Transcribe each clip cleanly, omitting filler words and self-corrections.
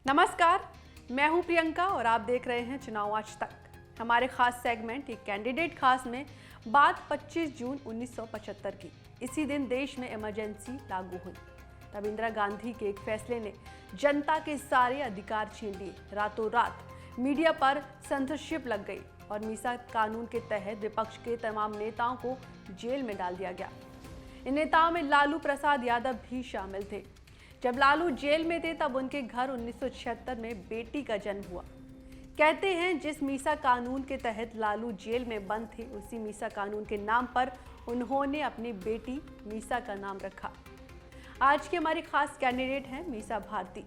नमस्कार, मैं हूं प्रियंका और आप देख रहे हैं चुनाव आज तक। हमारे खास सेगमेंट एक कैंडिडेट खास में बात 25 जून 1975 की। इसी दिन देश में इमरजेंसी लागू हुई। तब इंदिरा गांधी के एक फैसले ने जनता के सारे अधिकार छीन लिए। रातों रात मीडिया पर सेंसरशिप लग गई और मीसा कानून के तहत विपक्ष के तमाम नेताओं को जेल में डाल दिया गया। इन नेताओं में लालू प्रसाद यादव भी शामिल थे। जब लालू जेल में थे तब उनके घर 1976 में बेटी का जन्म हुआ। कहते हैं जिस मीसा कानून के तहत लालू जेल में बंद थे, उसी मीसा कानून के नाम पर उन्होंने अपनी बेटी मीसा का नाम रखा। आज की हमारी खास कैंडिडेट हैं मीसा भारती।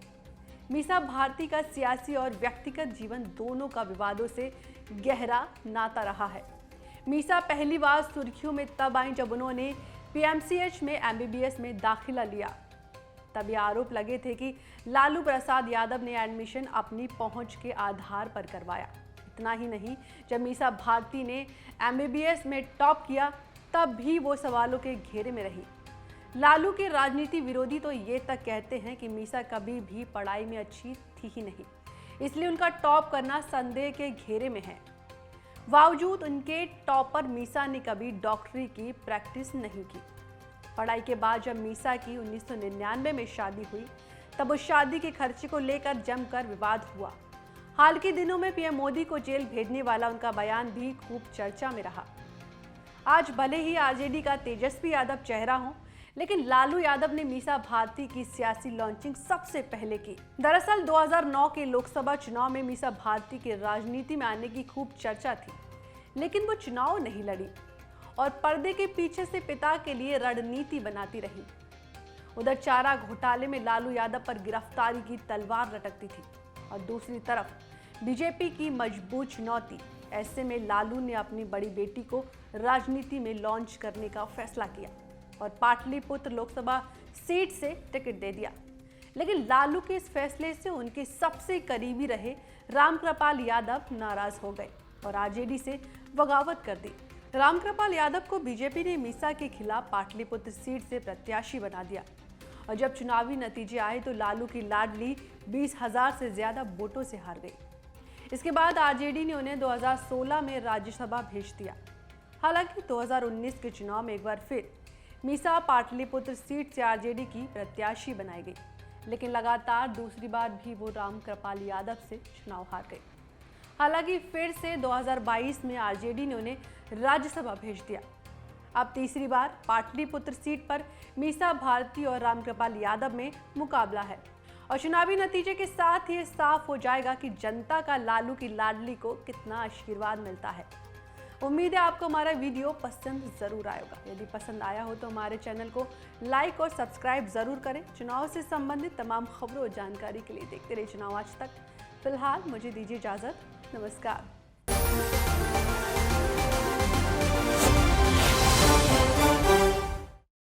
मीसा भारती का सियासी और व्यक्तिगत जीवन दोनों का विवादों से गहरा नाता रहा है। मीसा पहली बार सुर्खियों में तब आई जब उन्होंने पीएमसीएच में एमबीबीएस में दाखिला लिया। तब ये आरोप लगे थे कि लालू प्रसाद यादव ने एडमिशन अपनी पहुंच के आधार पर करवाया। इतना ही नहीं, जब मीसा भारती ने एमबीबीएस में टॉप किया तब भी वो सवालों के घेरे में रही। लालू के राजनीति विरोधी तो ये तक कहते हैं कि मीसा कभी भी पढ़ाई में अच्छी थी ही नहीं, इसलिए उनका टॉप करना संदेह के घेरे में है। बावजूद उनके टॉपर मीसा ने कभी डॉक्टरी की प्रैक्टिस नहीं की। पढ़ाई के बाद जब मीसा की 1999 में शादी हुई तब उस शादी के खर्चे को लेकर जमकर विवाद हुआ। हाल के दिनों में पीएम मोदी को जेल भेजने वाला उनका बयान भी खूब चर्चा में रहा। आज भले ही आरजेडी का तेजस्वी यादव चेहरा हो, लेकिन लालू यादव ने मीसा भारती की सियासी लॉन्चिंग सबसे पहले की। दरअसल 2009 के लोकसभा चुनाव में मीसा भारती के राजनीति में आने की खूब चर्चा थी, लेकिन वो चुनाव नहीं लड़ी और पर्दे के पीछे से पिता के लिए रणनीति बनाती रही। उधर चारा घोटाले में लालू यादव पर गिरफ्तारी की तलवार लटकती थी और दूसरी तरफ बीजेपी की मजबूत चुनौती। ऐसे में लालू ने अपनी बड़ी बेटी को राजनीति में लॉन्च करने का फैसला किया और पाटलिपुत्र लोकसभा सीट से टिकट दे दिया। लेकिन लालू के इस फैसले से उनके सबसे करीबी रहे रामकृपाल यादव नाराज हो गए और आरजेडी से बगावत कर दी। रामकृपाल यादव को बीजेपी ने मीसा के खिलाफ पाटलिपुत्र सीट से प्रत्याशी बना दिया और जब चुनावी नतीजे आए तो लालू की लाडली 20,000 से ज्यादा वोटों से हार गई। इसके बाद आरजेडी ने उन्हें 2016 में राज्यसभा भेज दिया। हालांकि 2019 के चुनाव में एक बार फिर मीसा पाटलिपुत्र सीट से आरजेडी की प्रत्याशी बनाई गई, लेकिन लगातार दूसरी बार भी वो रामकृपाल यादव से चुनाव हार गई। हालांकि फिर से 2022 में आरजेडी ने उन्हें राज्यसभा भेज दिया। अब तीसरी बार पाटलिपुत्र सीट पर मीसा भारती और रामकृपाल यादव में मुकाबला है और चुनावी नतीजे के साथ ही साफ हो जाएगा कि जनता का लालू की लाडली को कितना आशीर्वाद मिलता है। उम्मीद है आपको हमारा वीडियो पसंद जरूर आएगा। यदि पसंद आया हो तो हमारे चैनल को लाइक और सब्सक्राइब जरूर करें। चुनाव से संबंधित तमाम खबरों और जानकारी के लिए देखते रहिए चुनाव आज तक। फिलहाल मुझे दीजिए इजाजत। नमस्कार।